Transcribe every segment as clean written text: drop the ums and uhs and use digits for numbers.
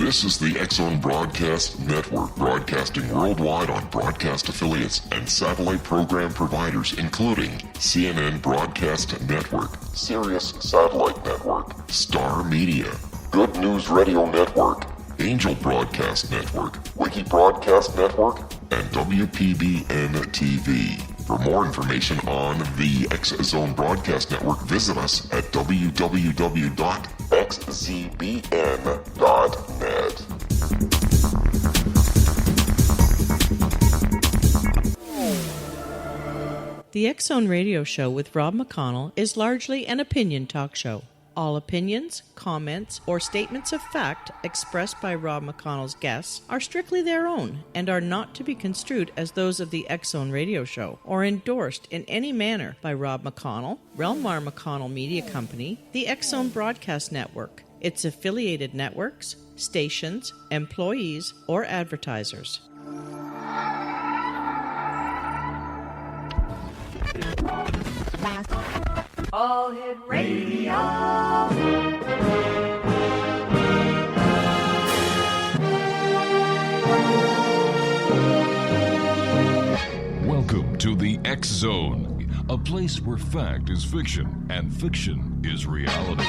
This is the X-Zone Broadcast Network, broadcasting worldwide on broadcast affiliates and satellite program providers, including CNN Broadcast Network, Sirius Satellite Network, Star Media, Good News Radio Network, Angel Broadcast Network, Wiki Broadcast Network, and WPBN TV. For more information on the X-Zone Broadcast Network, visit us at www.xzbn.net. The X-Zone Radio Show with Rob McConnell is largely an opinion talk show. All opinions, comments, or statements of fact expressed by Rob McConnell's guests are strictly their own and are not to be construed as those of the X-Zone Radio Show or endorsed in any manner by Rob McConnell, Relmar McConnell Media Company, the X-Zone Broadcast Network, its affiliated networks, stations, employees, or advertisers. All Hit Radio. Welcome to the X Zone, a place where fact is fiction and fiction is reality.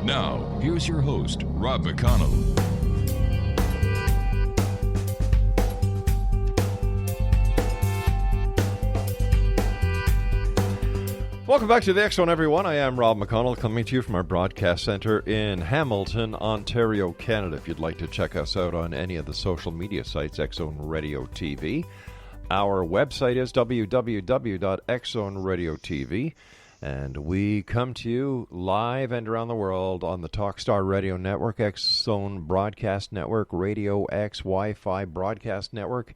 Now, here's your host, Rob McConnell. Welcome back to the X-Zone, everyone. I am Rob McConnell, coming to you from our broadcast center in Hamilton, Ontario, Canada. If you'd like to check us out on any of the social media sites, X-Zone Radio TV. Our website is www.xzoneradiotv, and we come to you live and around the world on the Talkstar Radio Network, X-Zone Broadcast Network, Radio X, Wi-Fi Broadcast Network,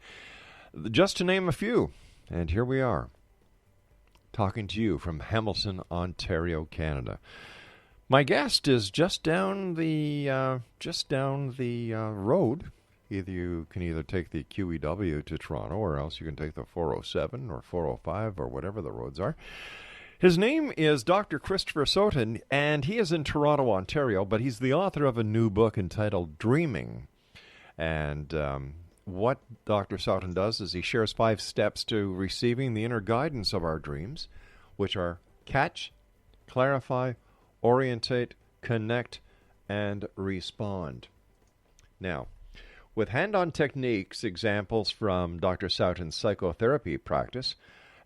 just to name a few. And here we are, talking to you from Hamilton, Ontario, Canada. My guest is just down the road. You can take the QEW to Toronto, or else you can take the 407 or 405 or whatever the roads are. His name is Dr. Christopher Sowton, and he is in Toronto, Ontario, but he's the author of a new book entitled Dreaming. And what Dr. Sowton does is he shares 5 steps to receiving the inner guidance of our dreams, which are catch, clarify, orientate, connect, and respond. Now, with hand-on techniques, examples from Dr. Sowton's psychotherapy practice,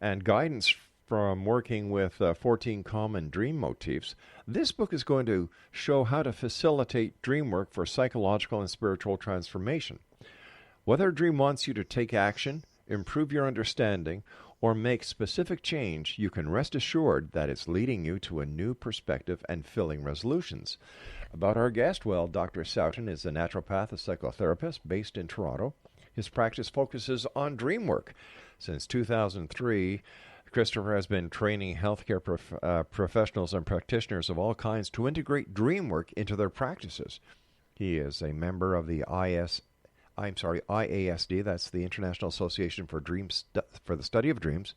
and guidance from working with 14 common dream motifs, this book is going to show how to facilitate dream work for psychological and spiritual transformation. Whether a dream wants you to take action, improve your understanding, or make specific change, you can rest assured that it's leading you to a new perspective and filling resolutions. About our guest, well, Dr. Sowton is a naturopath, a psychotherapist based in Toronto. His practice focuses on dream work. Since 2003, Christopher has been training healthcare professionals and practitioners of all kinds to integrate dream work into their practices. He is a member of the IASD, that's the International Association for for the Study of Dreams,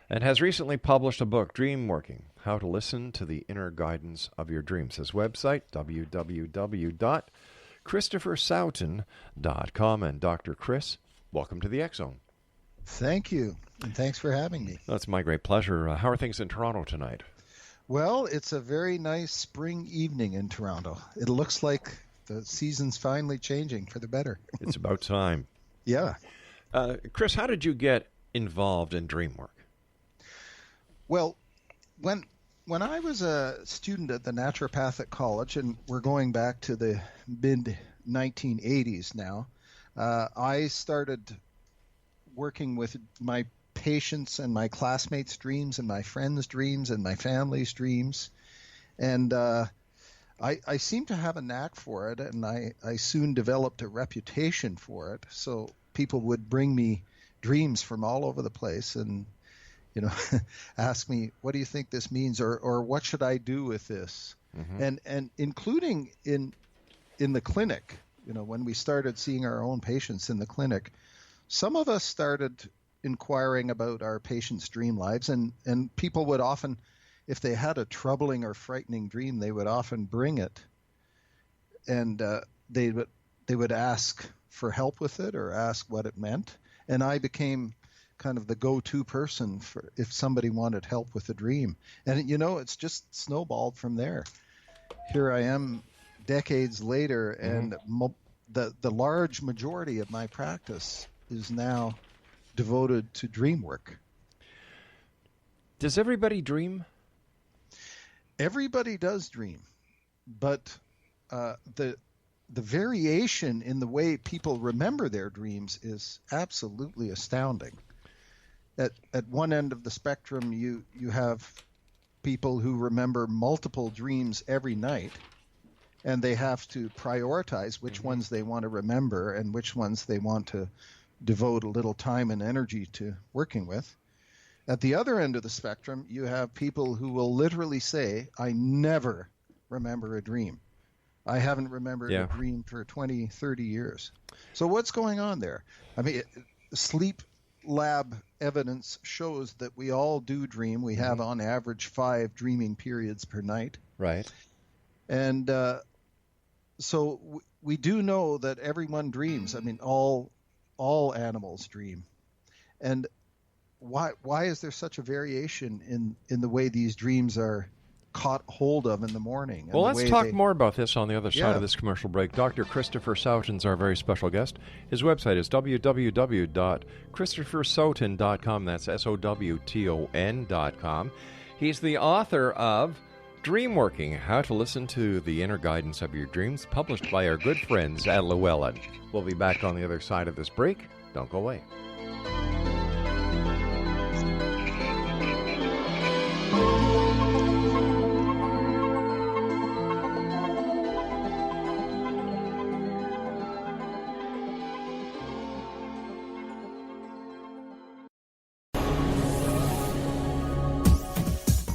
and has recently published a book, Dreamworking, How to Listen to the Inner Guidance of Your Dreams. His website, www.christophersowton.com. And Dr. Chris, welcome to the X-Zone. Thank you, and thanks for having me. That's my great pleasure. How are things in Toronto tonight? Well, it's a very nice spring evening in Toronto. It looks like the season's finally changing for the better. It's about time. Yeah. Chris, how did you get involved in dream work? Well, when I was a student at the Naturopathic College, and we're going back to the mid-1980s now, I started working with my patients and my classmates' dreams and my friends' dreams and my family's dreams. And I seem to have a knack for it, and I soon developed a reputation for it. So people would bring me dreams from all over the place and, ask me, what do you think this means? Or what should I do with this? Mm-hmm. And including in the clinic, when we started seeing our own patients in the clinic, some of us started inquiring about our patients' dream lives, and people would often, if they had a troubling or frightening dream, they would often bring it. And they would they would ask for help with it or ask what it meant. And I became kind of the go-to person for if somebody wanted help with a dream. And, it's just snowballed from there. Here I am decades later, and the large majority of my practice is now devoted to dream work. Does everybody dream? Everybody does dream, but the variation in the way people remember their dreams is absolutely astounding. At one end of the spectrum, you have people who remember multiple dreams every night, and they have to prioritize which ones they want to remember and which ones they want to devote a little time and energy to working with. At the other end of the spectrum, you have people who will literally say, I never remember a dream. I haven't remembered a dream for 20, 30 years. So what's going on there? I mean, sleep lab evidence shows that we all do dream. We have on average 5 dreaming periods per night. Right. And so we do know that everyone dreams. I mean, all animals dream. And why is there such a variation in the way these dreams are caught hold of in the morning? Well, let's talk more about this on the other side of this commercial break. Dr. Christopher Sowton's our very special guest. His website is www.christophersowton.com. That's SOWTON.com. He's the author of Dreamworking, How to Listen to the Inner Guidance of Your Dreams, published by our good friends at Llewellyn. We'll be back on the other side of this break. Don't go away.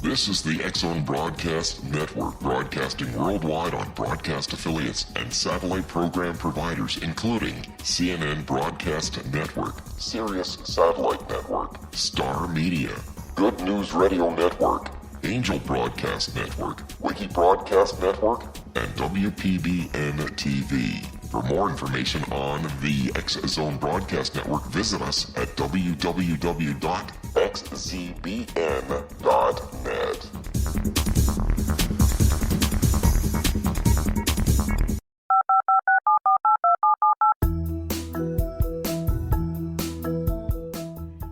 This is the X-Zone Broadcast Network, broadcasting worldwide on broadcast affiliates and satellite program providers, including CNN Broadcast Network, Sirius Satellite Network, Star Media, Good News Radio Network, Angel Broadcast Network, Wiki Broadcast Network, and WPBN TV. For more information on the X-Zone Broadcast Network, visit us at www.xzbn.net.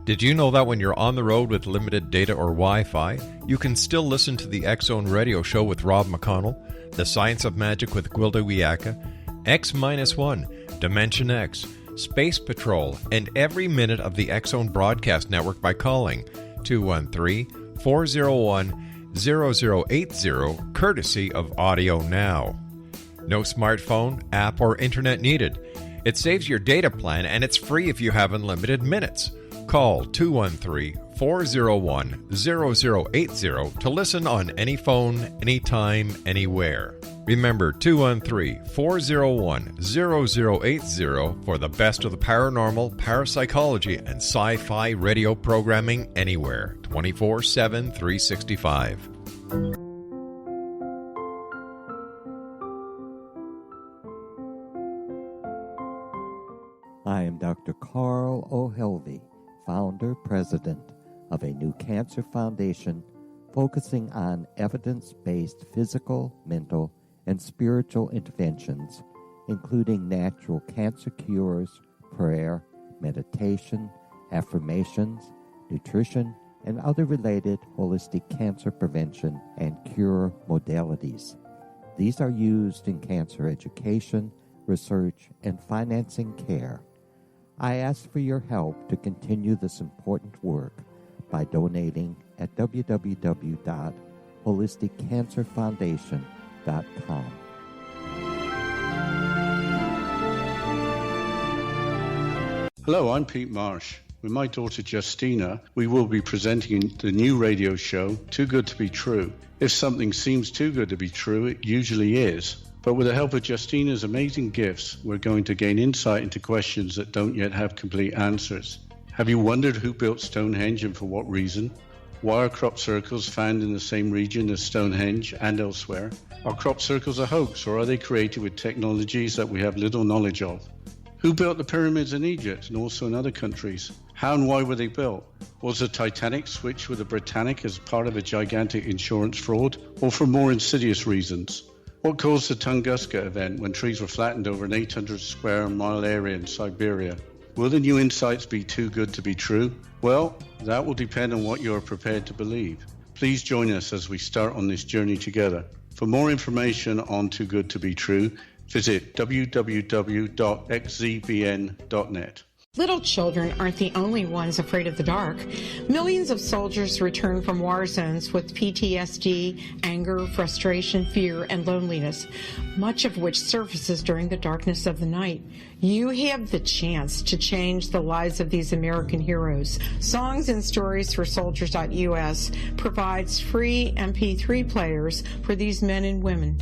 Did you know that when you're on the road with limited data or Wi-Fi, you can still listen to the X-Zone Radio Show with Rob McConnell, The Science of Magic with Gwilda Wiyaka, X-1, Dimension X, Space Patrol, and every minute of the X-Zone Broadcast Network by calling 213-401-0080, courtesy of Audio Now. No smartphone, app, or internet needed. It saves your data plan, and it's free if you have unlimited minutes. Call 213-401-0080 to listen on any phone, anytime, anywhere. Remember, 213-401-0080 for the best of the paranormal, parapsychology, and sci-fi radio programming anywhere, 24/7, 365. I am Dr. Carl O'Helvey, founder, president of a new cancer foundation focusing on evidence-based physical, mental, and spiritual interventions, including natural cancer cures, prayer, meditation, affirmations, nutrition, and other related holistic cancer prevention and cure modalities. These are used in cancer education, research, and financing care. I ask for your help to continue this important work by donating at www.holisticcancerfoundation.com. Hello, I'm Pete Marsh. With my daughter Justina, we will be presenting the new radio show, Too Good to Be True. If something seems too good to be true, it usually is. But with the help of Justina's amazing gifts, we're going to gain insight into questions that don't yet have complete answers. Have you wondered who built Stonehenge and for what reason? Why are crop circles found in the same region as Stonehenge and elsewhere? Are crop circles a hoax, or are they created with technologies that we have little knowledge of? Who built the pyramids in Egypt and also in other countries? How and why were they built? Was the Titanic switched with the Britannic as part of a gigantic insurance fraud, or for more insidious reasons? What caused the Tunguska event when trees were flattened over an 800 square mile area in Siberia? Will the new insights be too good to be true? Well, that will depend on what you are prepared to believe. Please join us as we start on this journey together. For more information on Too Good to Be True, visit www.xzbn.net. Little children aren't the only ones afraid of the dark. Millions of soldiers return from war zones with PTSD, anger, frustration, fear, and loneliness, much of which surfaces during the darkness of the night. You have the chance to change the lives of these American heroes. Songs and Stories for Soldiers.us provides free MP3 players for these men and women.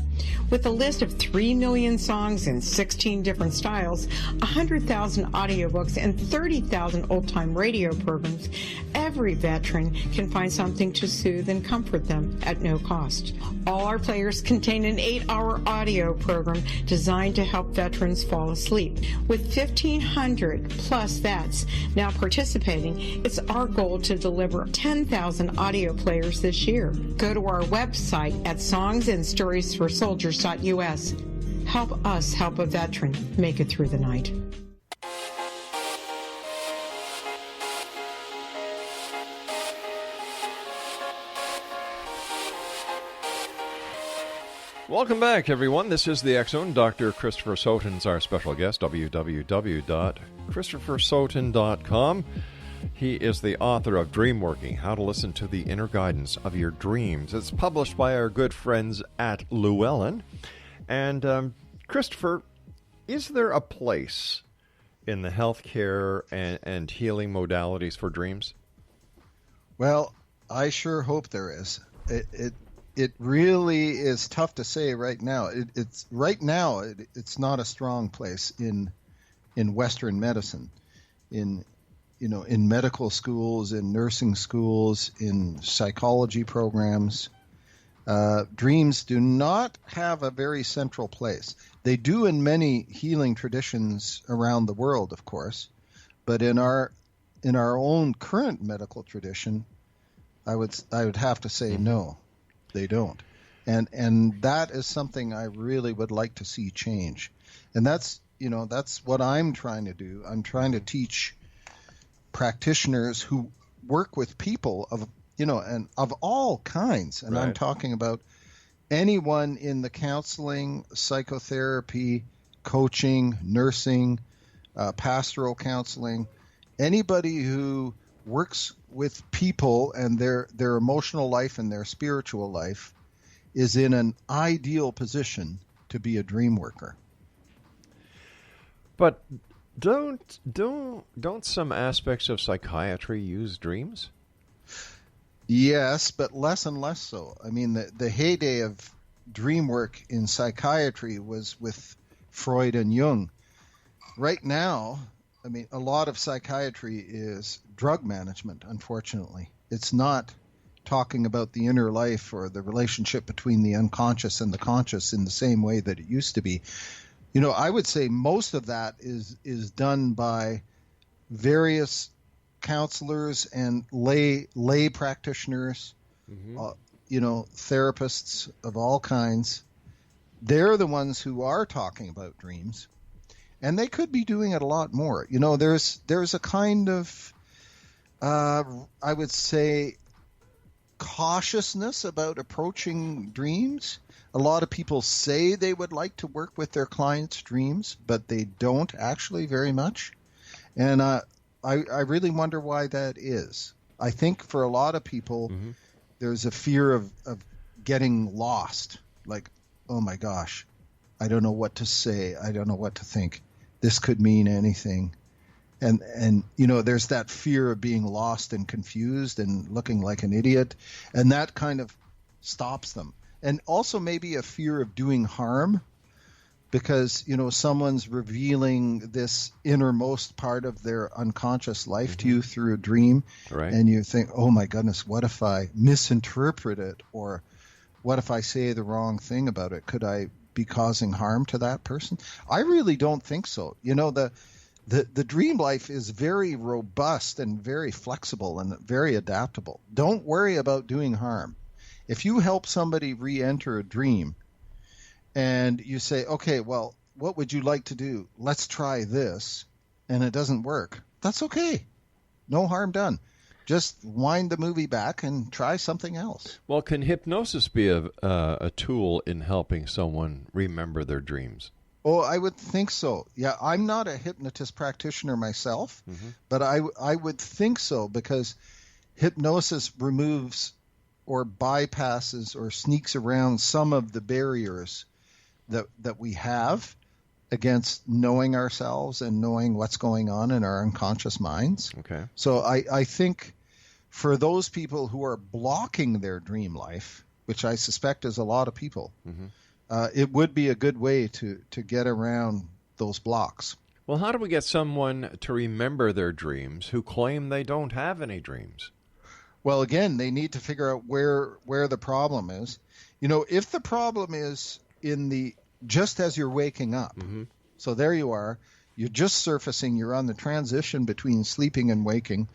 With a list of 3 million songs in 16 different styles, 100,000 audiobooks, and 30,000 old-time radio programs, every veteran can find something to soothe and comfort them at no cost. All our players contain an 8-hour audio program designed to help veterans fall asleep. With 1,500 plus vets now participating, it's our goal to deliver 10,000 audio players this year. Go to our website at songsandstoriesforsoldiers.us. Help us help a veteran make it through the night. Welcome back, everyone. This is the X-Zone. Dr. Christopher Sowton's our special guest, www.christophersowton.com. He is the author of Dreamworking, How to Listen to the Inner Guidance of Your Dreams. It's published by our good friends at Llewellyn. And, Christopher, is there a place in the healthcare and healing modalities for dreams? Well, I sure hope there is. It really is tough to say right now. It's not a strong place in Western medicine, in medical schools, in nursing schools, in psychology programs. Dreams do not have a very central place. They do in many healing traditions around the world, of course, but in our own current medical tradition, I would have to say no. They don't. And that is something I really would like to see change. And that's what I'm trying to do. I'm trying to teach practitioners who work with people of all kinds. And right. I'm talking about anyone in the counseling, psychotherapy, coaching, nursing, pastoral counseling, anybody who works with people and their emotional life and their spiritual life is in an ideal position to be a dream worker. But don't some aspects of psychiatry use dreams? Yes, but less and less so. I mean, the heyday of dream work in psychiatry was with Freud and Jung. Right now, I mean, a lot of psychiatry is drug management, unfortunately. It's not talking about the inner life or the relationship between the unconscious and the conscious in the same way that it used to be. I would say most of that is done by various counselors and lay practitioners, therapists of all kinds. They're the ones who are talking about dreams. And they could be doing it a lot more. There's a kind of, I would say, cautiousness about approaching dreams. A lot of people say they would like to work with their clients' dreams, but they don't actually very much. And I really wonder why that is. I think for a lot of people, there's a fear of getting lost. Like, oh my gosh, I don't know what to say. I don't know what to think. This could mean anything. And there's that fear of being lost and confused and looking like an idiot. And that kind of stops them. And also maybe a fear of doing harm because, someone's revealing this innermost part of their unconscious life to you through a dream. Right. And you think, oh my goodness, what if I misinterpret it? Or what if I say the wrong thing about it? Could I be causing harm to that person? I really don't think so. The dream life is very robust and very flexible and very adaptable. Don't worry about doing harm. If you help somebody re-enter a dream, and you say, okay, well, what would you like to do? Let's try this, and it doesn't work. That's okay. No harm done. Just wind the movie back and try something else. Well, can hypnosis be a tool in helping someone remember their dreams? Oh, I would think so. Yeah, I'm not a hypnotist practitioner myself, but I would think so, because hypnosis removes or bypasses or sneaks around some of the barriers that we have against knowing ourselves and knowing what's going on in our unconscious minds. Okay. So I think for those people who are blocking their dream life, which I suspect is a lot of people, it would be a good way to get around those blocks. Well, how do we get someone to remember their dreams who claim they don't have any dreams? Well, again, they need to figure out where the problem is. If the problem is in just as you're waking up, so there you are, you're just surfacing, you're on the transition between sleeping and waking,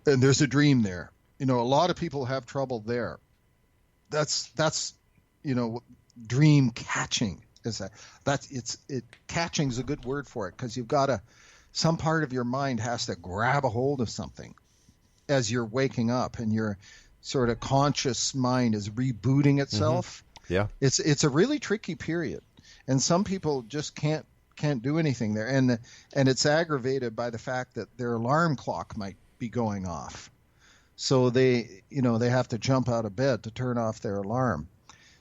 and there's a dream there. A lot of people have trouble there. That's dream catching. Catching is a good word for it, because some part of your mind has to grab a hold of something as you're waking up, and your sort of conscious mind is rebooting itself. Yeah. It's a really tricky period, and some people just can't do anything there, and it's aggravated by the fact that their alarm clock might be going off, so they have to jump out of bed to turn off their alarm.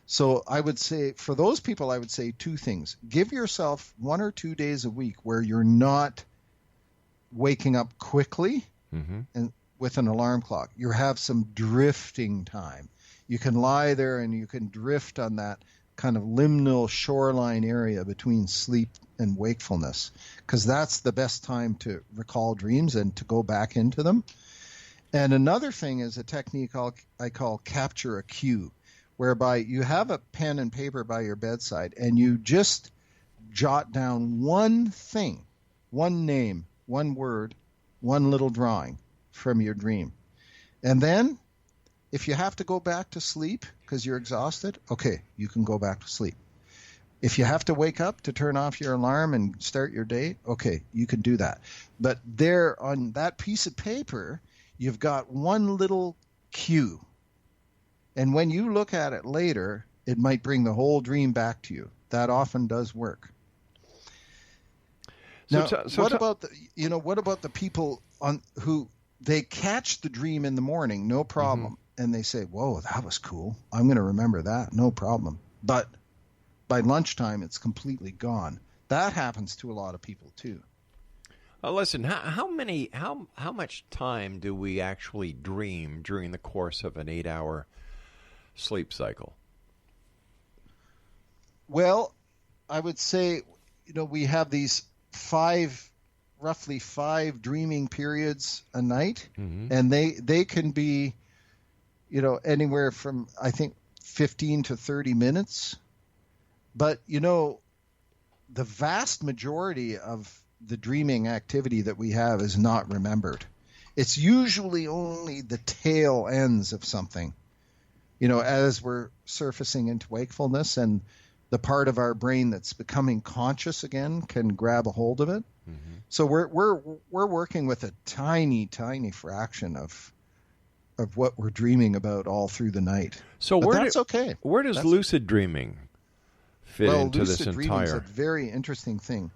So I would say, for those people, I would say two things. Give yourself 1 or 2 days a week where you're not waking up quickly and with an alarm clock. You have some drifting time. You can lie there and you can drift on that kind of liminal shoreline area between sleep and wakefulness, because that's the best time to recall dreams and to go back into them. And another thing is a technique I call capture a cue, whereby you have a pen and paper by your bedside and you just jot down one thing, one name, one word, one little drawing from your dream. And then if you have to go back to sleep because you're exhausted, okay, you can go back to sleep. If you have to wake up to turn off your alarm and start your day, okay, you can do that. But there on that piece of paper, you've got one little cue. And when you look at it later, it might bring the whole dream back to you. That often does work. Now, what about the people who they catch the dream in the morning, no problem, and they say, "Whoa, that was cool. I'm going to remember that, no problem." But by lunchtime, it's completely gone. That happens to a lot of people too. Listen, how much time do we actually dream during the course of an 8-hour sleep cycle? Well, I would say, we have these roughly five dreaming periods a night, and they can be, anywhere from, I think, 15 to 30 minutes. But, the vast majority of the dreaming activity that we have is not remembered. It's usually only the tail ends of something, as we're surfacing into wakefulness, and the part of our brain that's becoming conscious again can grab a hold of it. So we're working with a tiny fraction of what we're dreaming about all through the night. So that's okay. Where does lucid dreaming fit into this lucid dreaming is entire? a very interesting thing.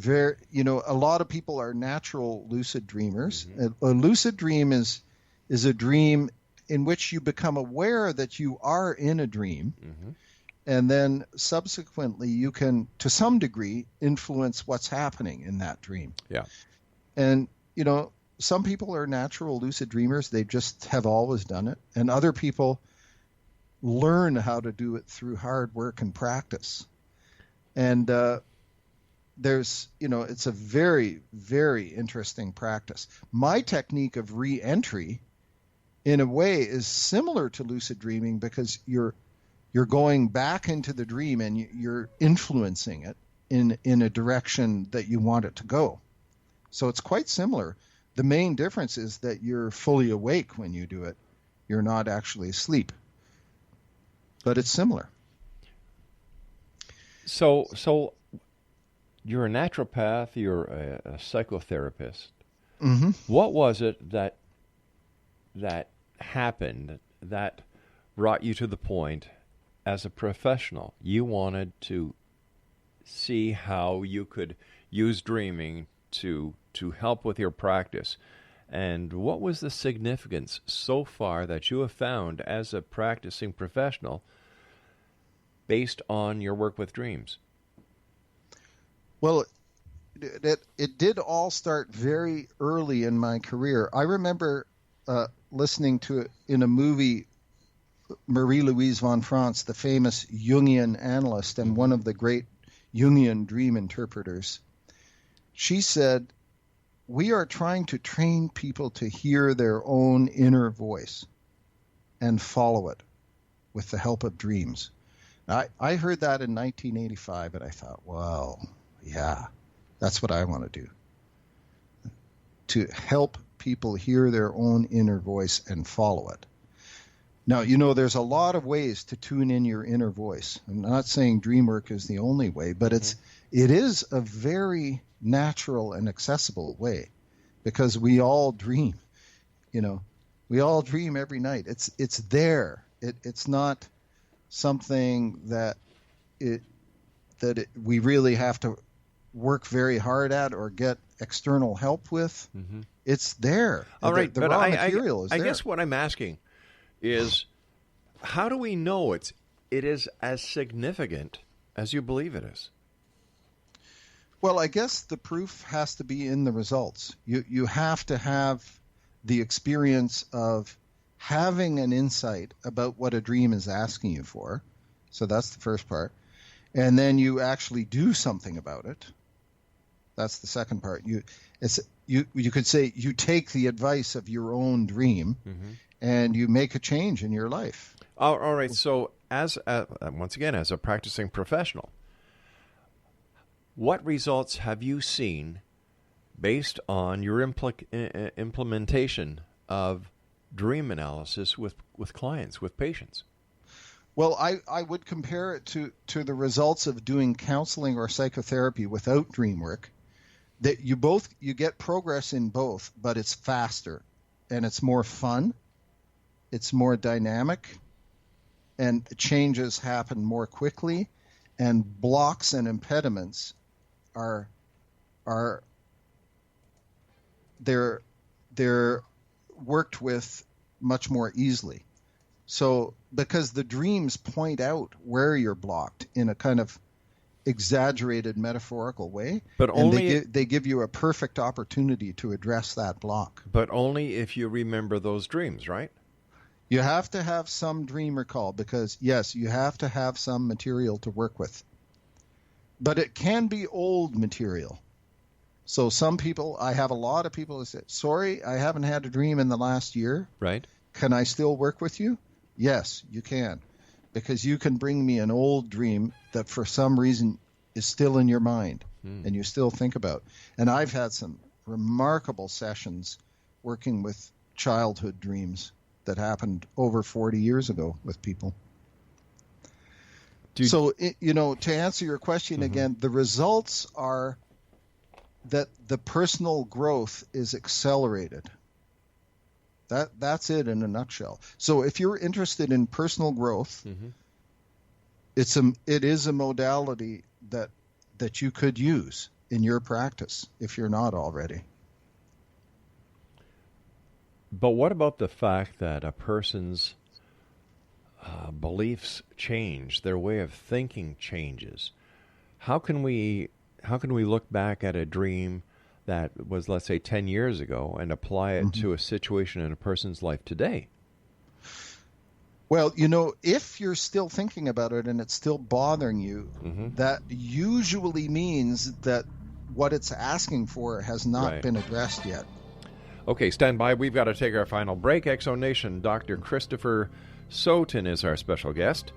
A lot of people are natural lucid dreamers. A lucid dream is a dream in which you become aware that you are in a dream, and then subsequently you can, to some degree, influence what's happening in that dream. Yeah. And, some people are natural lucid dreamers. They just have always done it. And other people learn how to do it through hard work and practice. And there's, it's a very, very interesting practice. My technique of re-entry, in a way, is similar to lucid dreaming because you're going back into the dream and you're influencing it in a direction that you want it to go. So it's quite similar. The main difference is that you're fully awake when you do it. You're not actually asleep. But it's similar. So you're a naturopath, you're a psychotherapist. Mm-hmm. What was it that happened that brought you to the point as a professional you wanted to see how you could use dreaming to help with your practice? And what was the significance so far that you have found as a practicing professional based on your work with dreams? Well, it did all start very early in my career. I remember listening to it in a movie, Marie-Louise von Franz, the famous Jungian analyst and one of the great Jungian dream interpreters. She said, "We are trying to train people to hear their own inner voice and follow it with the help of dreams." I heard that in 1985, and I thought, well, yeah, that's what I want to do. To help people hear their own inner voice and follow it. Now, there's a lot of ways to tune in your inner voice. I'm not saying dream work is the only way, but it is a very natural and accessible way because we all dream. We all dream every night. It's there. It's not something that we really have to work very hard at or get external help with. Mm-hmm. It's there. All right, the but raw material is there. I guess what I'm asking is, how do we know it is as significant as you believe it is? Well, I guess the proof has to be in the results. You have to have the experience of having an insight about what a dream is asking you for. So that's the first part. And then you actually do something about it. That's the second part. You could say you take the advice of your own dream and you make a change in your life. All right. So once again, as a practicing professional, what results have you seen based on your implementation of dream analysis with clients, with patients? Well, I would compare it to the results of doing counseling or psychotherapy without dream work. That you get progress in both, but it's faster and it's more fun, it's more dynamic, and changes happen more quickly, and blocks and impediments they're worked with much more easily. So because the dreams point out where you're blocked in a kind of exaggerated metaphorical way, but only they give you a perfect opportunity to address that block. But only if you remember those dreams, right? You have to have some dream recall because, yes, you have to have some material to work with. But it can be old material. So I have a lot of people who say, "Sorry, I haven't had a dream in the last year. Right. Can I still work with you?" Yes, you can. Because you can bring me an old dream that for some reason is still in your mind and you still think about. And I've had some remarkable sessions working with childhood dreams that happened over 40 years ago with people. So, to answer your question again, the results are that the personal growth is accelerated. That's it in a nutshell. So if you're interested in personal growth, it is a modality that you could use in your practice if you're not already. But what about the fact that a person's beliefs change, their way of thinking changes? How can we look back at a dream that was, let's say, 10 years ago and apply it to a situation in a person's life today? Well, if you're still thinking about it and it's still bothering you, that usually means that what it's asking for has not been addressed yet. Okay, stand by. We've got to take our final break. Exo Nation, Dr. Christopher Sowton is our special guest.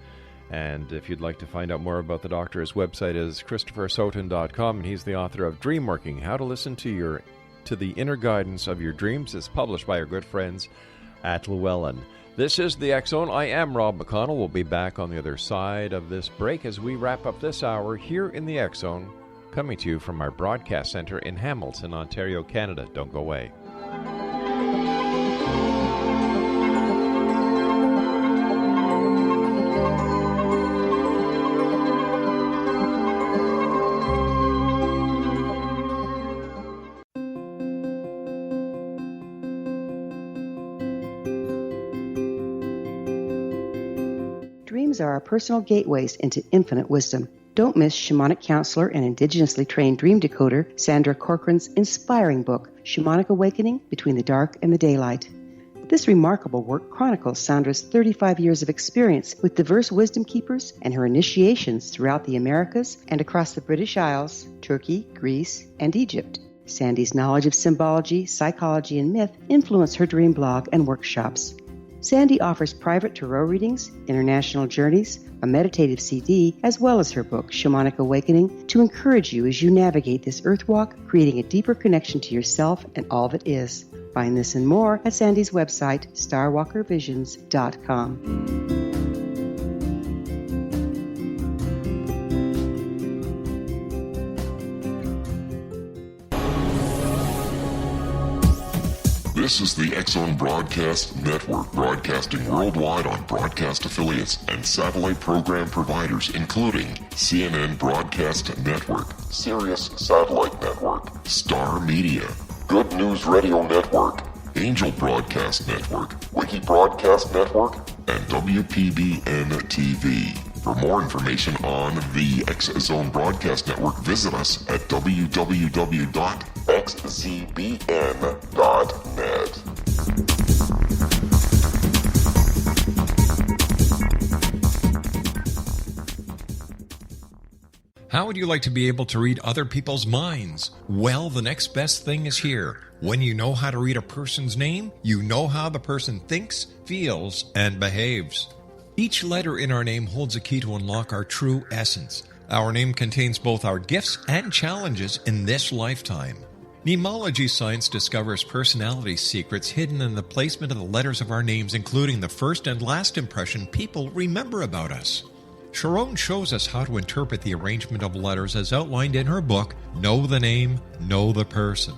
And if you'd like to find out more about the doctor, his website is ChristopherSowton.com, and he's the author of Dreamworking, How to Listen to the Inner Guidance of Your Dreams. It's published by our good friends at Llewellyn. This is the X Zone. I am Rob McConnell. We'll be back on the other side of this break as we wrap up this hour here in the X Zone, coming to you from our broadcast center in Hamilton, Ontario, Canada. Don't go away. Dreams are our personal gateways into infinite wisdom. Don't miss shamanic counselor and indigenously trained dream decoder Sandra Corcoran's inspiring book, Shamanic Awakening Between the Dark and the Daylight. This remarkable work chronicles Sandra's 35 years of experience with diverse wisdom keepers and her initiations throughout the Americas and across the British Isles, Turkey, Greece, and Egypt. Sandy's knowledge of symbology, psychology, and myth influence her dream blog and workshops. Sandy offers private tarot readings, international journeys, a meditative CD, as well as her book, Shamanic Awakening, to encourage you as you navigate this earth walk, creating a deeper connection to yourself and all that is. Find this and more at Sandy's website, starwalkervisions.com. This is the X Zone Broadcast Network, broadcasting worldwide on broadcast affiliates and satellite program providers, including CNN Broadcast Network, Sirius Satellite Network, Star Media, Good News Radio Network, Angel Broadcast Network, Wiki Broadcast Network, and WPBN TV. For more information on the X Zone Broadcast Network, visit us at www.xzbn.net. How would you like to be able to read other people's minds? Well, the next best thing is here. When you know how to read a person's name, you know how the person thinks, feels, and behaves. Each letter in our name holds a key to unlock our true essence. Our name contains both our gifts and challenges in this lifetime. Mnemology science discovers personality secrets hidden in the placement of the letters of our names, including the first and last impression people remember about us. Sharon shows us how to interpret the arrangement of letters as outlined in her book, Know the Name, Know the Person.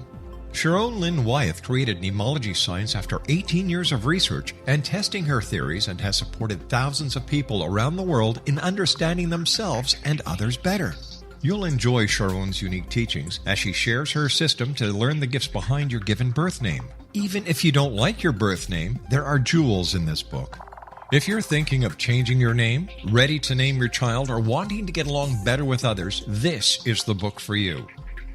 Sharon Lynn Wyeth created mnemology science after 18 years of research and testing her theories, and has supported thousands of people around the world in understanding themselves and others better. You'll enjoy Sharon's unique teachings as she shares her system to learn the gifts behind your given birth name. Even if you don't like your birth name, there are jewels in this book. If you're thinking of changing your name, ready to name your child, or wanting to get along better with others, this is the book for you.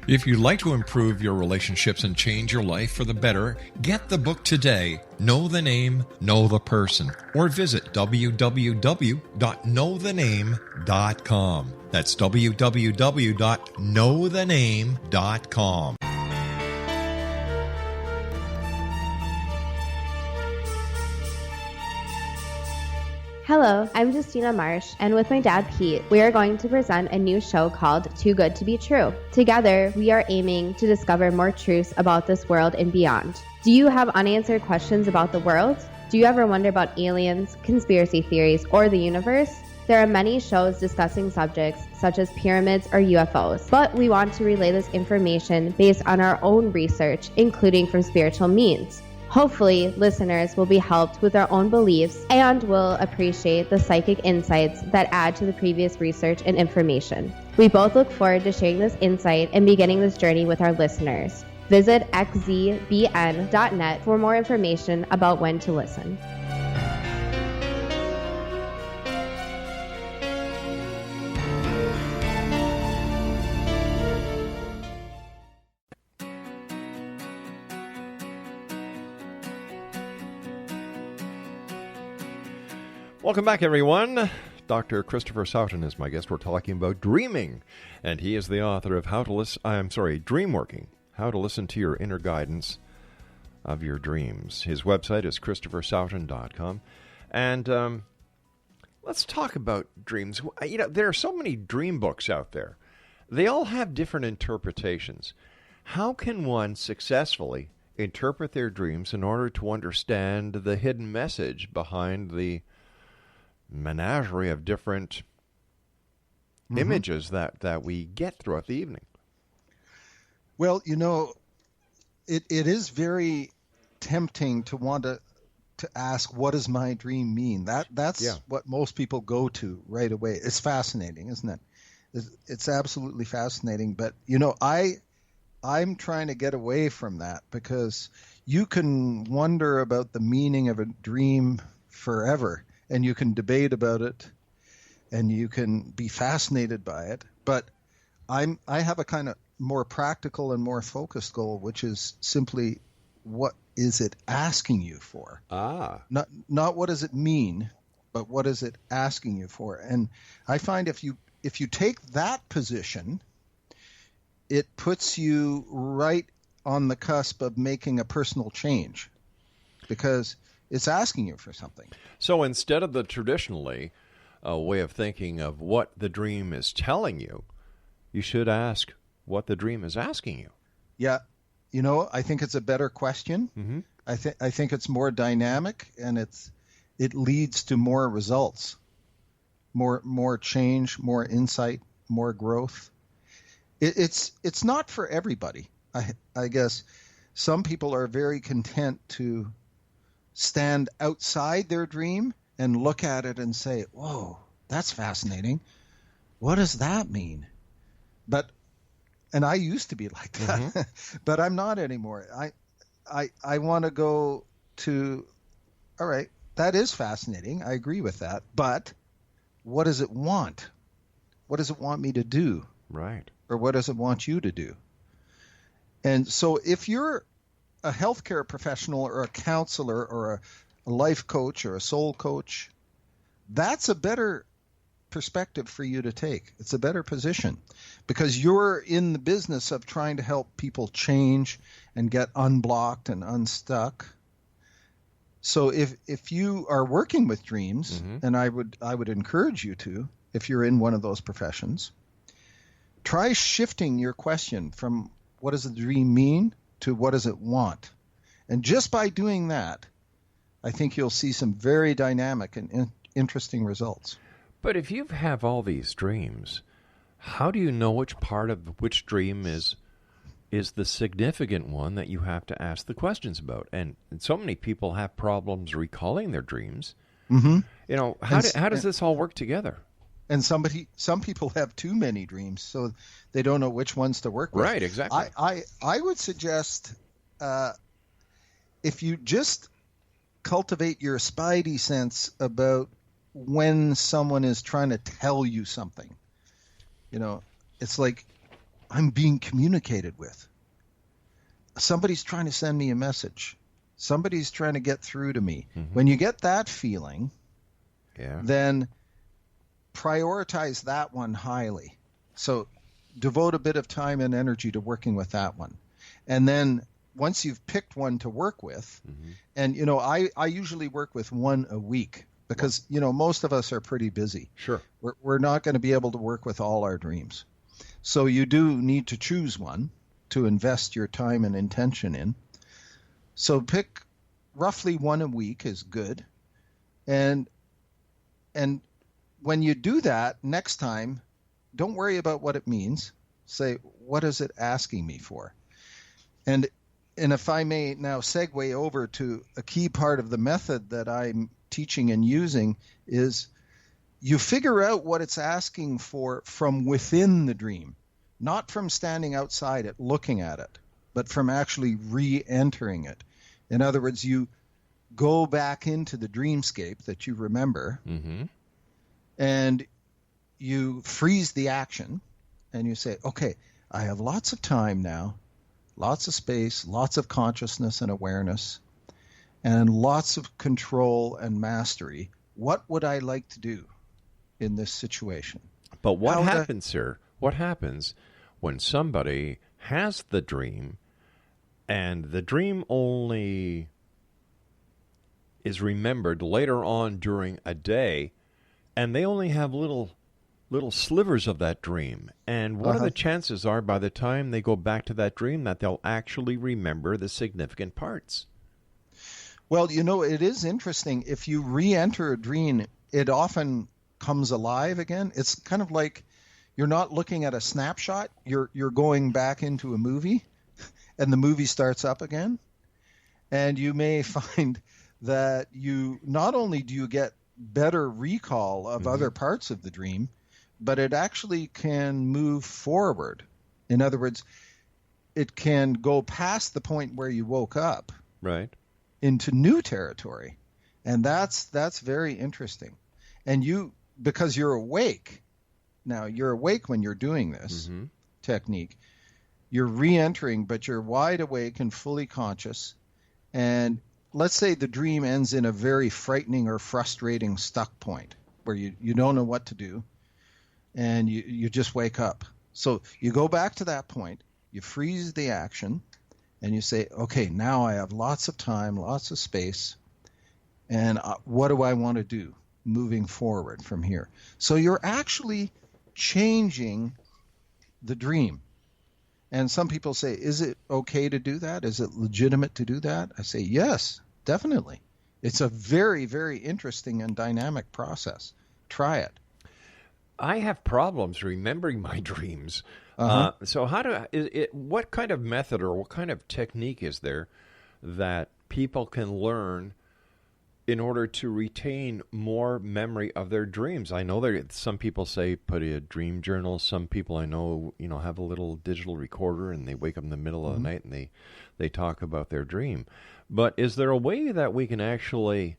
If you'd like to improve your relationships and change your life for the better, get the book today, Know the Name, Know the Person, or visit www.knowthename.com. That's www.knowthename.com. Hello, I'm Justina Marsh, and with my dad Pete, we are going to present a new show called Too Good to Be True. Together, we are aiming to discover more truths about this world and beyond. Do you have unanswered questions about the world? Do you ever wonder about aliens, conspiracy theories, or the universe? There are many shows discussing subjects such as pyramids or UFOs, but we want to relay this information based on our own research, including from spiritual means. Hopefully, listeners will be helped with their own beliefs and will appreciate the psychic insights that add to the previous research and information. We both look forward to sharing this insight and beginning this journey with our listeners. Visit xzbn.net for more information about when to listen. Welcome back, everyone. Dr. Christopher Sowton is my guest. We're talking about dreaming, and he is the author of Dreamworking, How to Listen to Your Inner Guidance of Your Dreams. His website is ChristopherSowton.com. And let's talk about dreams. You know, there are so many dream books out there. They all have different interpretations. How can one successfully interpret their dreams in order to understand the hidden message behind the menagerie of different images that we get throughout the evening? Well, you know, it is very tempting to want to ask, what does my dream mean? That's what most people go to right away. It's fascinating, isn't it? It's absolutely fascinating. But, you know, I'm trying to get away from that, because you can wonder about the meaning of a dream forever, and you can debate about it, and you can be fascinated by it. But I have a kind of more practical and more focused goal, which is simply, what is it asking you for? Not what does it mean, but what is it asking you for? And I find if you take that position, it puts you right on the cusp of making a personal change, because it's asking you for something. So instead of the traditionally way of thinking of what the dream is telling you, you should ask what the dream is asking you. Yeah. You know, I think it's a better question. Mm-hmm. I think it's more dynamic, and it leads to more results, more change, more insight, more growth. It's not for everybody. I guess some people are very content to stand outside their dream and look at it and say, "Whoa, that's fascinating. What does that mean?" And I used to be like that, but I'm not anymore. I want to go to, all right, that is fascinating. I agree with that. But what does it want? What does it want me to do? Right. Or what does it want you to do? And so if you're a healthcare professional or a counselor or a life coach or a soul coach, that's a better perspective for you to take. It's a better position, because you're in the business of trying to help people change and get unblocked and unstuck. So if you are working with dreams, and I would encourage you to, if you're in one of those professions, try shifting your question from what does the dream mean to what does it want. And just by doing that, I think you'll see some very dynamic and interesting results. But if you have all these dreams, how do you know which part of which dream is the significant one that you have to ask the questions about? And so many people have problems recalling their dreams. You know, how does this all work together? And some people have too many dreams, so they don't know which ones to work with. Right, exactly. I would suggest if you just cultivate your spidey sense about when someone is trying to tell you something. You know, it's like, I'm being communicated with. Somebody's trying to send me a message. Somebody's trying to get through to me. When you get that feeling, then prioritize that one highly. So devote a bit of time and energy to working with that one. And then once you've picked one to work with, and, you know, I usually work with one a week, because, you know, most of us are pretty busy. Sure. We're not going to be able to work with all our dreams. So you do need to choose one to invest your time and intention in. So pick roughly one a week is good. And when you do that, next time, don't worry about what it means. Say, what is it asking me for? And if I may now segue over to a key part of the method that I'm teaching and using, is you figure out what it's asking for from within the dream, not from standing outside it, looking at it, but from actually re-entering it. In other words, you go back into the dreamscape that you remember, and you freeze the action, and you say, okay, I have lots of time now, lots of space, lots of consciousness and awareness, and lots of control and mastery what would I like to do in this situation? But what happens, sir? What happens when somebody has the dream and the dream only is remembered later on during a day, and they only have little slivers of that dream? And what are the chances are by the time they go back to that dream that they'll actually remember the significant parts? Well, it is interesting. If you re-enter a dream, it often comes alive again. It's kind of like you're not looking at a snapshot. You're going back into a movie, and the movie starts up again. And you may find that you not only do you get better recall of other parts of the dream, but it actually can move forward. In other words, it can go past the point where you woke up, right, into new territory. And that's very interesting. And because you're awake, now you're awake when you're doing this technique, you're re-entering, but you're wide awake and fully conscious. And let's say the dream ends in a very frightening or frustrating stuck point where you don't know what to do, and you just wake up. So you go back to that point, you freeze the action, and you say, okay, now I have lots of time, lots of space, and what do I want to do moving forward from here? So you're actually changing the dream. And some people say, is it okay to do that? Is it legitimate to do that? I say, yes, definitely. It's a very, very interesting and dynamic process. Try it. I have problems remembering my dreams. So what kind of method or what kind of technique is there that people can learn in order to retain more memory of their dreams? I know that some people say put a dream journal. Some people I know, have a little digital recorder and they wake up in the middle of the night and they talk about their dream. But is there a way that we can actually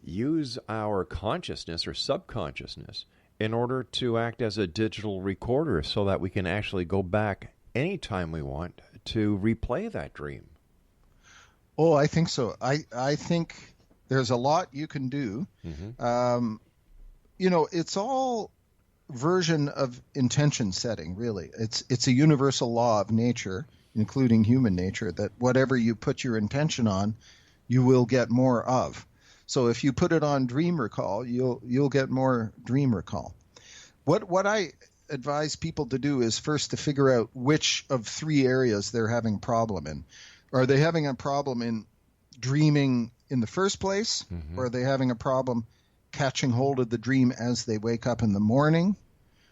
use our consciousness or subconsciousness in order to act as a digital recorder so that we can actually go back anytime we want to replay that dream? Oh, I think so. I think there's a lot you can do. It's all version of intention setting, really. It's a universal law of nature, including human nature, that whatever you put your intention on, you will get more of. So if you put it on dream recall, you'll get more dream recall. What I advise people to do is first to figure out which of three areas they're having a problem in. Are they having a problem in dreaming in the first place? Or are they having a problem catching hold of the dream as they wake up in the morning?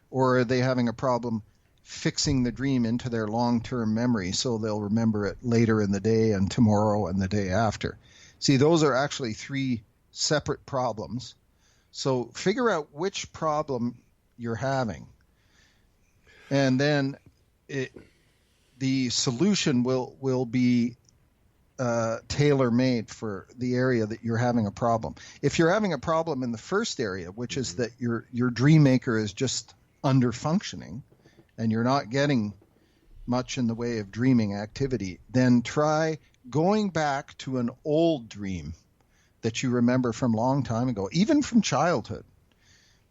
Or are they having a problem fixing the dream into their long-term memory so they'll remember it later in the day and tomorrow and the day after? See, those are actually three separate problems. So figure out which problem you're having. And then the solution will be tailor-made for the area that you're having a problem. If you're having a problem in the first area, which is that your dream maker is just under-functioning and you're not getting much in the way of dreaming activity, then try going back to an old dream that you remember from a long time ago, even from childhood.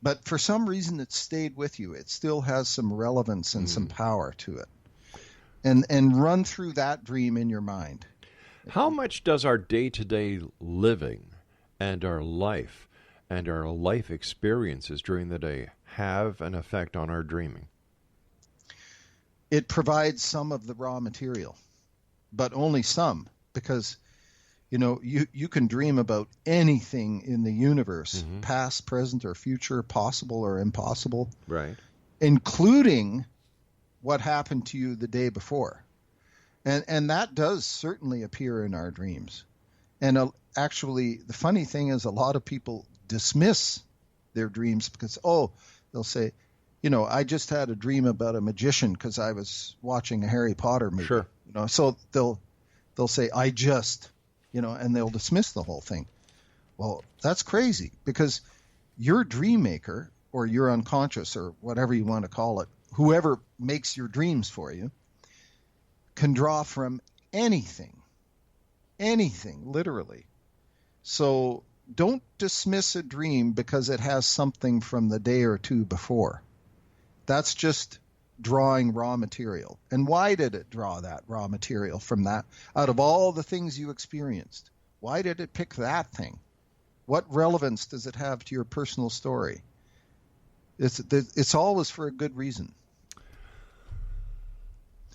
But for some reason it stayed with you. It still has some relevance and some power to it. And run through that dream in your mind. How much does our day-to-day living and our life experiences during the day have an effect on our dreaming? It provides some of the raw material, but only some, because you can dream about anything in the universe, past, present, or future, possible or impossible, right? Including what happened to you the day before. And that does certainly appear in our dreams. And actually, the funny thing is a lot of people dismiss their dreams because, they'll say, I just had a dream about a magician because I was watching a Harry Potter movie. Sure. So they'll say, I just, and they'll dismiss the whole thing. Well, that's crazy because your dream maker or your unconscious or whatever you want to call it, whoever makes your dreams for you, can draw from anything, literally. So don't dismiss a dream because it has something from the day or two before. That's just drawing raw material. And why did it draw that raw material from that? Out of all the things you experienced, why did it pick that thing? What relevance does it have to your personal story? It's always for a good reason.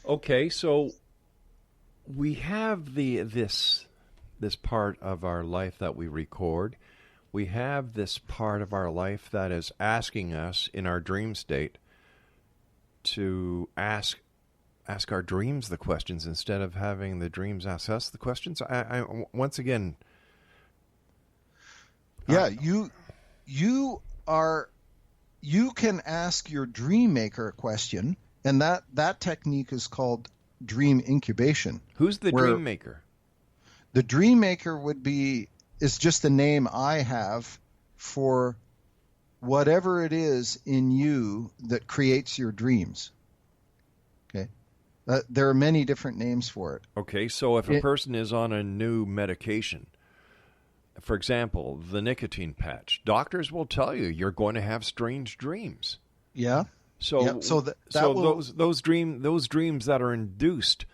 Okay, so we have this part of our life that we record. We have this part of our life that is asking us in our dream state to ask our dreams the questions instead of having the dreams ask us the questions. I once again. Yeah, you can ask your dream maker a question, and that technique is called dream incubation. Who's the dream maker? The dream maker is just a name I have for whatever it is in you that creates your dreams. Okay. There are many different names for it. Okay, so if a person is on a new medication, for example, the nicotine patch, doctors will tell you you're going to have strange dreams. Yeah. Those dreams that are induced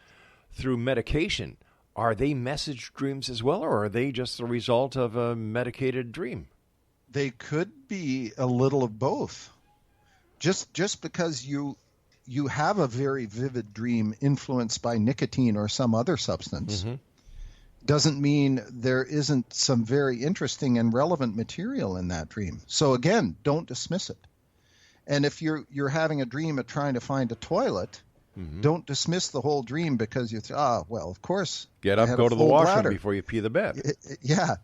through medication, are they message dreams as well, or are they just the result of a medicated dream? They could be a little of both. Just because you have a very vivid dream influenced by nicotine or some other substance, doesn't mean there isn't some very interesting and relevant material in that dream. So again, don't dismiss it. And if you're having a dream of trying to find a toilet, don't dismiss the whole dream because well, of course. Get up, go to the washroom before you pee the bed. Yeah.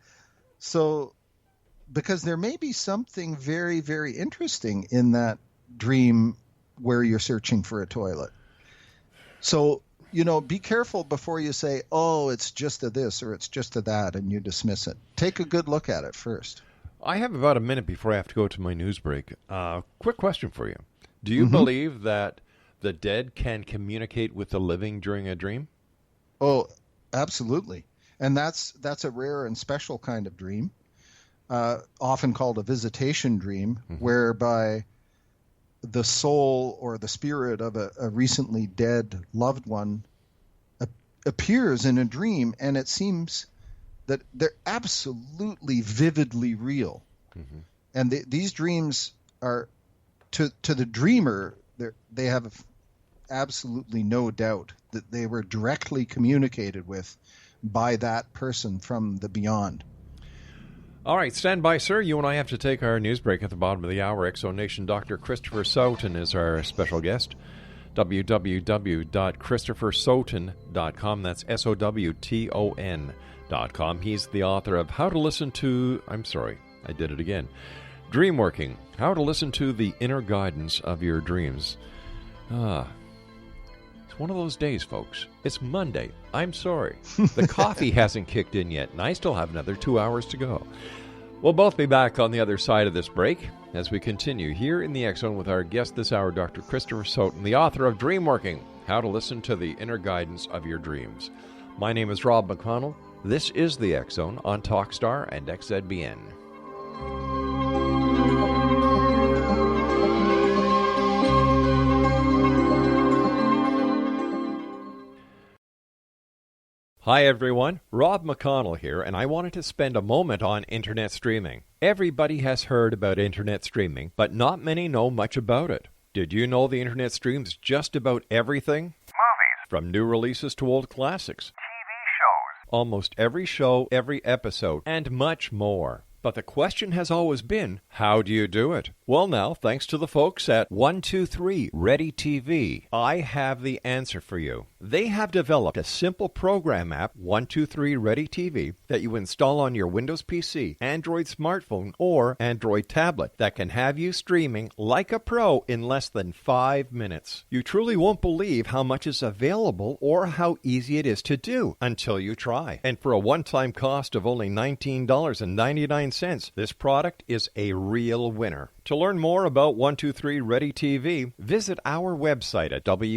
So, because there may be something very, very interesting in that dream where you're searching for a toilet. So, be careful before you say, oh, it's just a this or it's just a that, and you dismiss it. Take a good look at it first. I have about a minute before I have to go to my news break. Quick question for you. Do you believe that the dead can communicate with the living during a dream? Oh, absolutely. And that's a rare and special kind of dream, often called a visitation dream, whereby the soul or the spirit of a recently dead loved one appears in a dream, and it seems that they're absolutely vividly real. And these dreams are, to the dreamer, they have absolutely no doubt that they were directly communicated with by that person from the beyond. All right, stand by, sir. You and I have to take our news break at the bottom of the hour. Exo Nation Dr. Christopher Sowton is our special guest. www.christophersowton.com. That's SOWTON.com. He's the author of How to Listen to... Dreamworking. How to Listen to the Inner Guidance of Your Dreams. It's one of those days, folks. It's Monday. I'm sorry. The coffee hasn't kicked in yet, and I still have another 2 hours to go. We'll both be back on the other side of this break as we continue here in the X-Zone with our guest this hour, Dr. Christopher Sowton, the author of Dreamworking, How to Listen to the Inner Guidance of Your Dreams. My name is Rob McConnell. This is the X-Zone on Talkstar and XZBN. Hi everyone, Rob McConnell here, and I wanted to spend a moment on internet streaming. Everybody has heard about internet streaming, but not many know much about it. Did you know the internet streams just about everything? Movies. From new releases to old classics. TV shows. Almost every show, every episode, and much more. But the question has always been, how do you do it? Well now, thanks to the folks at 123 Ready TV, I have the answer for you. They have developed a simple program app, 123 Ready TV, that you install on your Windows PC, Android smartphone, or Android tablet that can have you streaming like a pro in less than 5 minutes. You truly won't believe how much is available or how easy it is to do until you try. And for a one-time cost of only $19.99, this product is a real winner. To learn more about 123 Ready TV, visit our website at www.xzbn.net.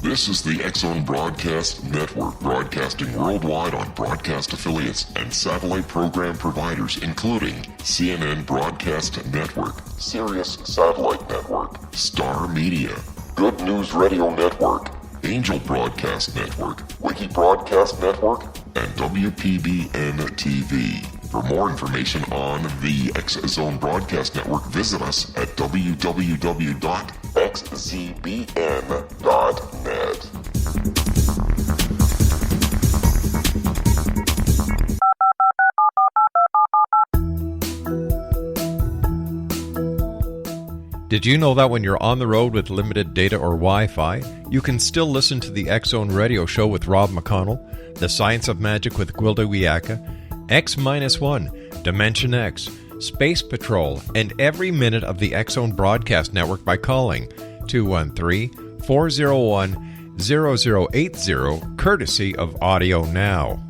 This is the X-Zone Broadcast Network, broadcasting worldwide on broadcast affiliates and satellite program providers, including CNN Broadcast Network, Sirius Satellite Network, Star Media, Good News Radio Network, Angel Broadcast Network, Wiki Broadcast Network, and WPBN TV. For more information on the X-Zone Broadcast Network, visit us at www.xzbn.net. Did you know that when you're on the road with limited data or Wi-Fi, you can still listen to the X-Zone Radio Show with Rob McConnell, The Science of Magic with Gwilda Wiyaka, X-1, Dimension X, Space Patrol, and every minute of the X-Zone Broadcast Network by calling 213-401-0080, courtesy of Audio Now.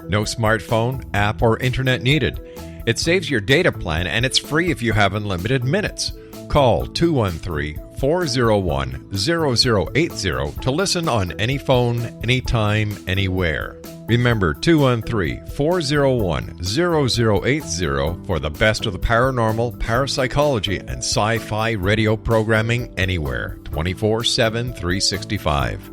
No smartphone, app, or internet needed. It saves your data plan, and it's free if you have unlimited minutes. Call 213-401-0080 to listen on any phone, anytime, anywhere. Remember 213-401-0080 for the best of the paranormal, parapsychology, and sci-fi radio programming anywhere, 24/7, 365.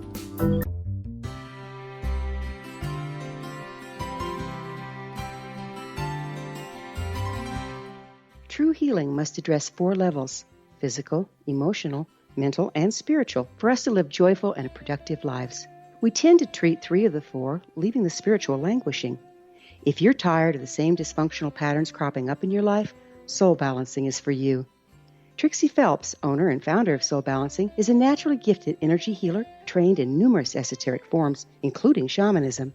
True healing must address 4 levels: physical, emotional, mental, and spiritual, for us to live joyful and productive lives. We tend to treat 3 of the 4, leaving the spiritual languishing. If you're tired of the same dysfunctional patterns cropping up in your life, Soul Balancing is for you. Trixie Phelps, owner and founder of Soul Balancing, is a naturally gifted energy healer trained in numerous esoteric forms, including shamanism.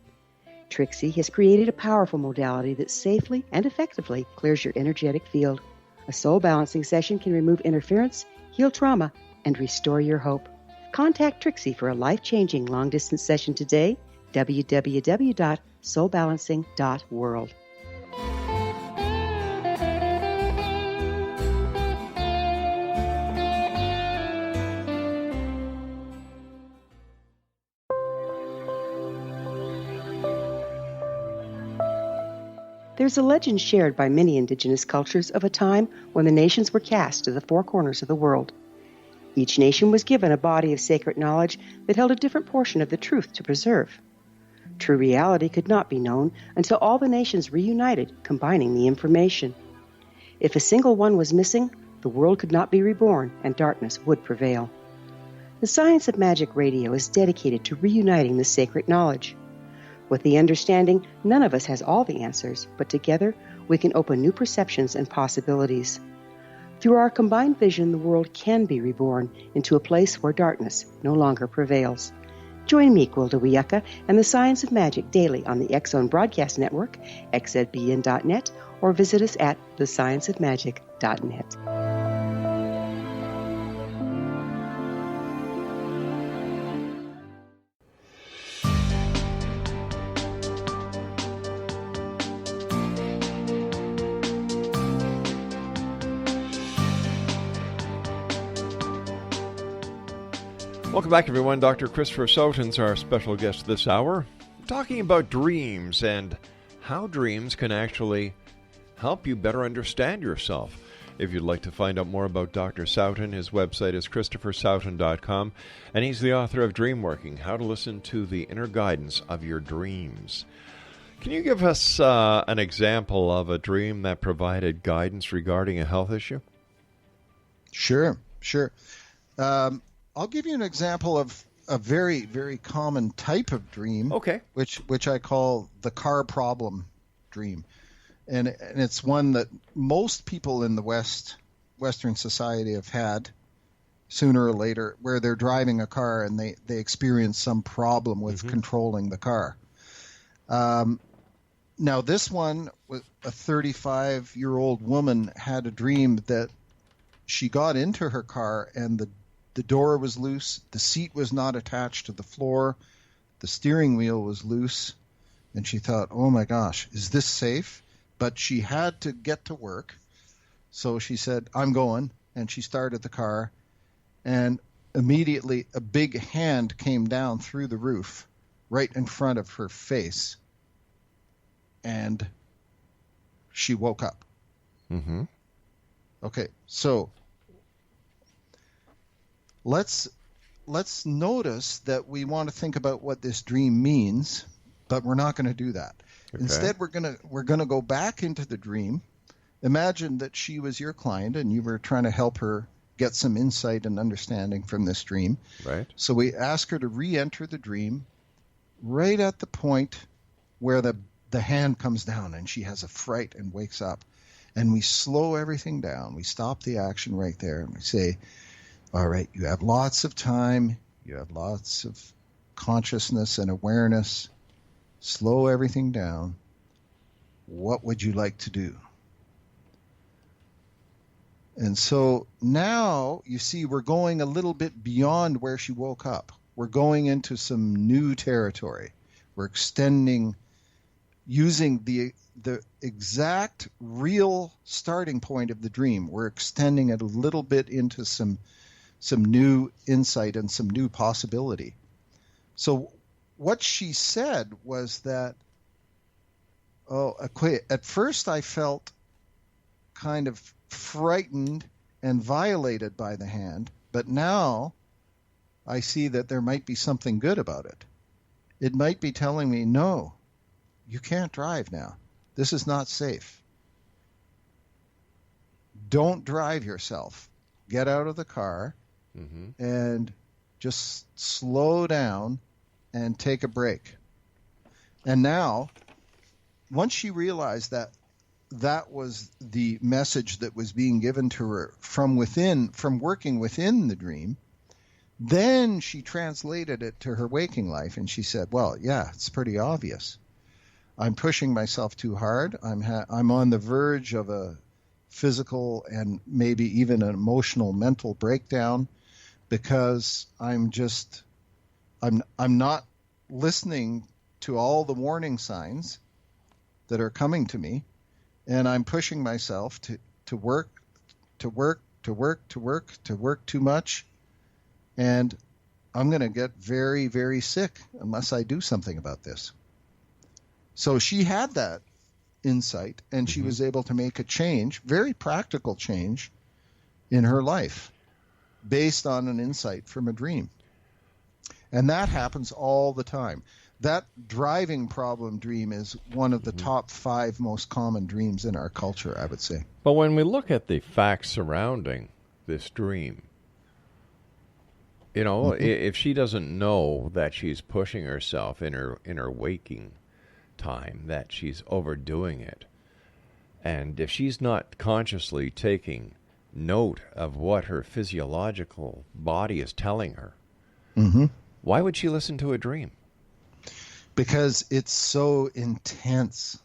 Trixie has created a powerful modality that safely and effectively clears your energetic field. A Soul Balancing session can remove interference, heal trauma, and restore your hope. Contact Trixie for a life-changing long-distance session today, www.soulbalancing.world. There's a legend shared by many indigenous cultures of a time when the nations were cast to the 4 corners of the world. Each nation was given a body of sacred knowledge that held a different portion of the truth to preserve. True reality could not be known until all the nations reunited, combining the information. If a single one was missing, the world could not be reborn and darkness would prevail. The Science of Magic Radio is dedicated to reuniting the sacred knowledge. With the understanding, none of us has all the answers, but together we can open new perceptions and possibilities. Through our combined vision, the world can be reborn into a place where darkness no longer prevails. Join me, Gwilda Wiyaka, and the Science of Magic daily on the X-Zone Broadcast Network, xzbn.net, or visit us at thescienceofmagic.net. Welcome back, everyone. Dr. Christopher Sowton's our special guest this hour. We're talking about dreams and how dreams can actually help you better understand yourself. If you'd like to find out more about Dr. Sowton, his website is ChristopherSowton.com, and he's the author of Dreamworking, How to Listen to the Inner Guidance of Your Dreams. Can you give us an example of a dream that provided guidance regarding a health issue? Sure. I'll give you an example of a very, very common type of dream, okay, which I call the car problem dream. And it's one that most people in the Western society have had sooner or later, where they're driving a car and they experience some problem with controlling the car. Now, this one, a 35-year-old woman had a dream that she got into her car and the door was loose, the seat was not attached to the floor, the steering wheel was loose, and she thought, oh my gosh, is this safe? But she had to get to work, so she said, I'm going, and she started the car, and immediately a big hand came down through the roof right in front of her face, and she woke up. Mm-hmm. Okay, so let's notice that we want to think about what this dream means, but we're not going to do that. Okay. Instead, we're going to go back into the dream. Imagine that she was your client and you were trying to help her get some insight and understanding from this dream. Right. So we ask her to re-enter the dream right at the point where the hand comes down and she has a fright and wakes up. And we slow everything down. We stop the action right there and we say, all right, you have lots of time. You have lots of consciousness and awareness. Slow everything down. What would you like to do? And so now, you see, we're going a little bit beyond where she woke up. We're going into some new territory. We're extending, using the exact real starting point of the dream. We're extending it a little bit into some new insight and some new possibility. So what she said was that, at first I felt kind of frightened and violated by the hand, but now I see that there might be something good about it. It might be telling me, no, you can't drive now. This is not safe. Don't drive yourself. Get out of the car and just slow down and take a break. And now, once she realized that that was the message that was being given to her from within, from working within the dream, then she translated it to her waking life, and she said, well, yeah, it's pretty obvious. I'm pushing myself too hard. I'm on the verge of a physical and maybe even an emotional mental breakdown because I'm not listening to all the warning signs that are coming to me, and I'm pushing myself to work too much, and I'm going to get very, very sick unless I do something about this. So she had that insight, and she was able to make a change, very practical change in her life based on an insight from a dream. And that happens all the time. That driving problem dream is one of the top 5 most common dreams in our culture, I would say. But when we look at the facts surrounding this dream, you know, if she doesn't know that she's pushing herself in her waking time, that she's overdoing it, and if she's not consciously taking note of what her physiological body is telling her, why would she listen to a dream? Because it's so intense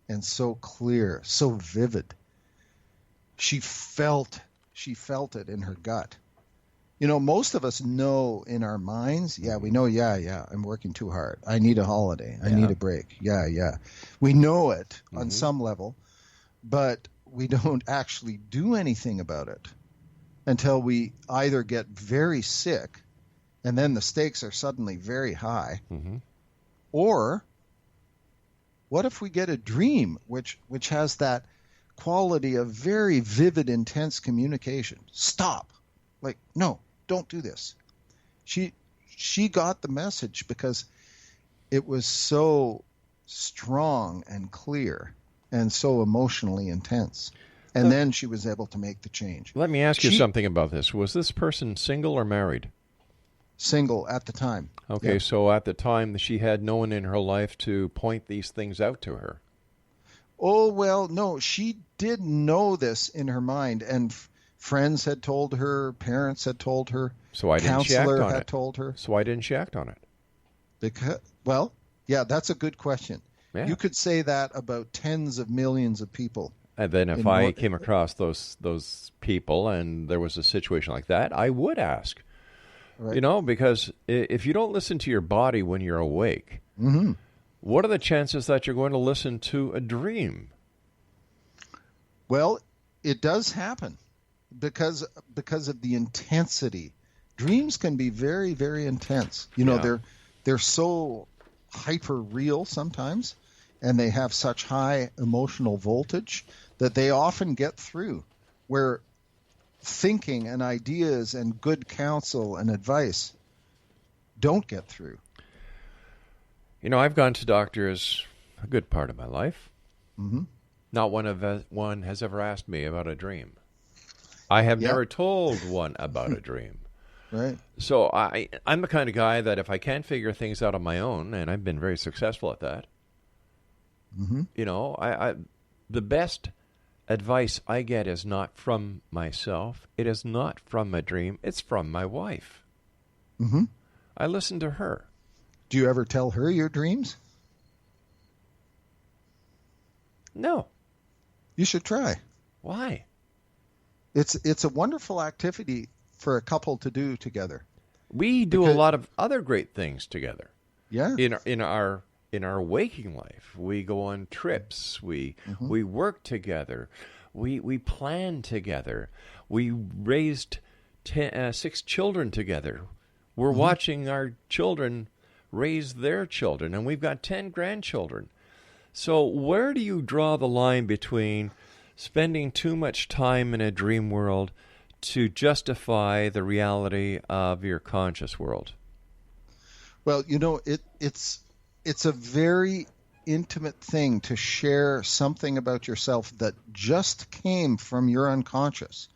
and so clear, so vivid. She felt it in her gut. You know, most of us know in our minds, we know, I'm working too hard. I need a holiday. I need a break. We know it on some level, but we don't actually do anything about it until we either get very sick and then the stakes are suddenly very high, or what if we get a dream which has that quality of very vivid, intense communication? Stop. Like, no, don't do this. She got the message because it was so strong and clear and so emotionally intense. And then she was able to make the change. Let me ask you something about this. Was this person single or married? Single at the time. Okay, so at the time she had no one in her life to point these things out to her. Oh, well, no, she did know this in her mind, and friends had told her, parents had told her, so why didn't she act on had it? Told her. So why didn't she act on it? Because, well, yeah, that's a good question. Yeah. You could say that about tens of millions of people. And then if I came across those people and there was a situation like that, I would ask. Right. You know, because if you don't listen to your body when you're awake, what are the chances that you're going to listen to a dream? Well, it does happen because of the intensity dreams can be very, very intense. They're so hyper real sometimes, and they have such high emotional voltage that they often get through, where thinking and ideas and good counsel and advice don't get through. I've gone to doctors a good part of my life. Mm-hmm. Not one has ever asked me about a dream. I have never told one about a dream. Right. So I'm the kind of guy that if I can't figure things out on my own, and I've been very successful at that, mm-hmm. The best advice I get is not from myself. It is not from a dream. It's from my wife. Mm-hmm. I listen to her. Do you ever tell her your dreams? No. You should try. Why? It's a wonderful activity for a couple to do together. We do a lot of other great things together. Yeah. In our waking life, we go on trips. We work together. We plan together. We raised 6 children together. We're watching our children raise their children, and we've got 10 grandchildren. So where do you draw the line between spending too much time in a dream world to justify the reality of your conscious world? Well, it's a very intimate thing to share something about yourself that just came from your unconscious,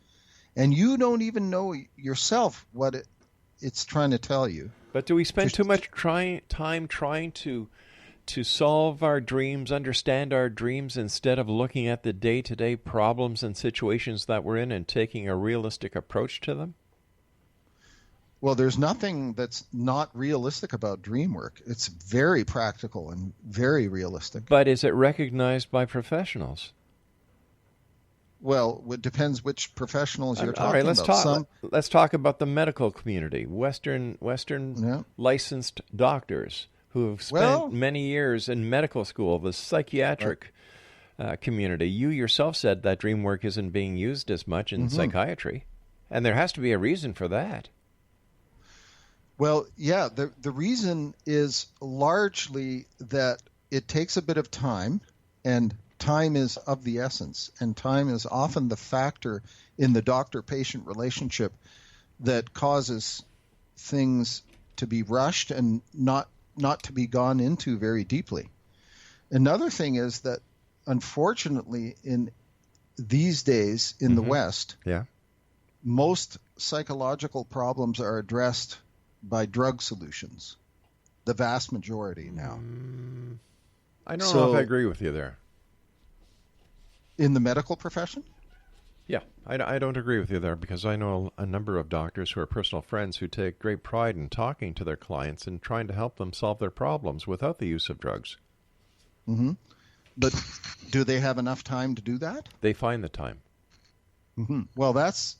and you don't even know yourself what it's trying to tell you. But do we spend too much time trying to solve our dreams, understand our dreams, instead of looking at the day-to-day problems and situations that we're in and taking a realistic approach to them? Well, there's nothing that's not realistic about dream work. It's very practical and very realistic. But is it recognized by professionals? Well, it depends which professionals you're talking all right, about. Let's talk about the medical community. Western licensed doctors who have spent many years in medical school, the psychiatric community. You yourself said that dream work isn't being used as much in psychiatry, and there has to be a reason for that. Well, yeah, the reason is largely that it takes a bit of time, and time is of the essence, and time is often the factor in the doctor-patient relationship that causes things to be rushed and not to be gone into very deeply. Another thing is that, unfortunately, in these days in the West, most psychological problems are addressed by drug solutions, the vast majority now. I don't know if I agree with you there. In the medical profession? Yeah, I don't agree with you there, because I know a number of doctors who are personal friends who take great pride in talking to their clients and trying to help them solve their problems without the use of drugs. Mm-hmm. But do they have enough time to do that? They find the time. Mm-hmm. Well, that's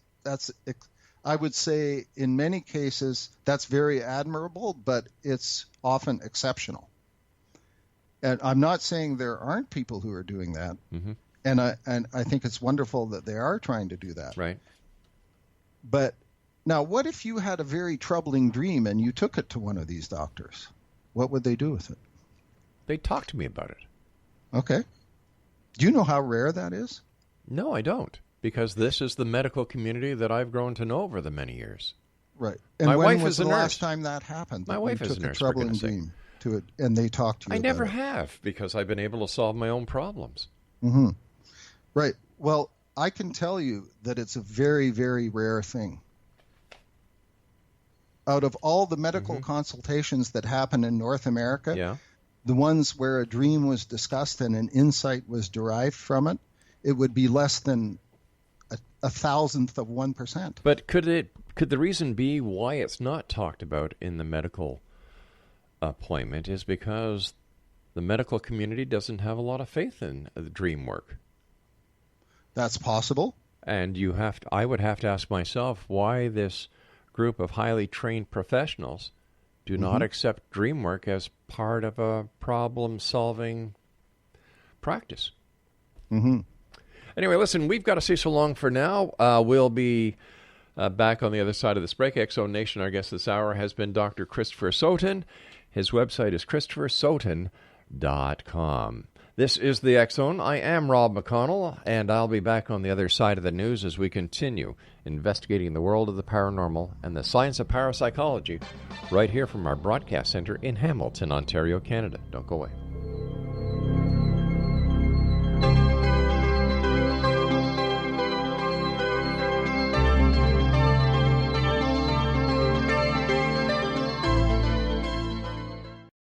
I would say in many cases that's very admirable, but it's often exceptional. And I'm not saying there aren't people who are doing that. Mm-hmm. And I think it's wonderful that they are trying to do that. Right. But now, what if you had a very troubling dream and you took it to one of these doctors? What would they do with it? They'd talk to me about it. Okay. Do you know how rare that is? No, I don't, because this is the medical community that I've grown to know over the many years. Right. And my when wife was is the a nurse. last time that happened? My wife is a took nurse. A troubling dream to it, and they talked to you. I about never it. have, because I've been able to solve my own problems. Mm-hmm. Right. Well, I can tell you that it's a very, very rare thing. Out of all the medical consultations that happen in North America, the ones where a dream was discussed and an insight was derived from it, it would be less than a thousandth of 1%. But could the reason be why it's not talked about in the medical appointment is because the medical community doesn't have a lot of faith in the dream work? That's possible. And I would have to ask myself why this group of highly trained professionals do not accept dream work as part of a problem-solving practice. Mm-hmm. Anyway, listen, we've got to say so long for now. We'll be Back on the other side of this break, X Zone Nation, our guest this hour has been Dr. Christopher Sowton. His website is ChristopherSowton.com. This is the X Zone. I am Rob McConnell, and I'll be back on the other side of the news as we continue investigating the world of the paranormal and the science of parapsychology right here from our broadcast center in Hamilton, Ontario, Canada. Don't go away.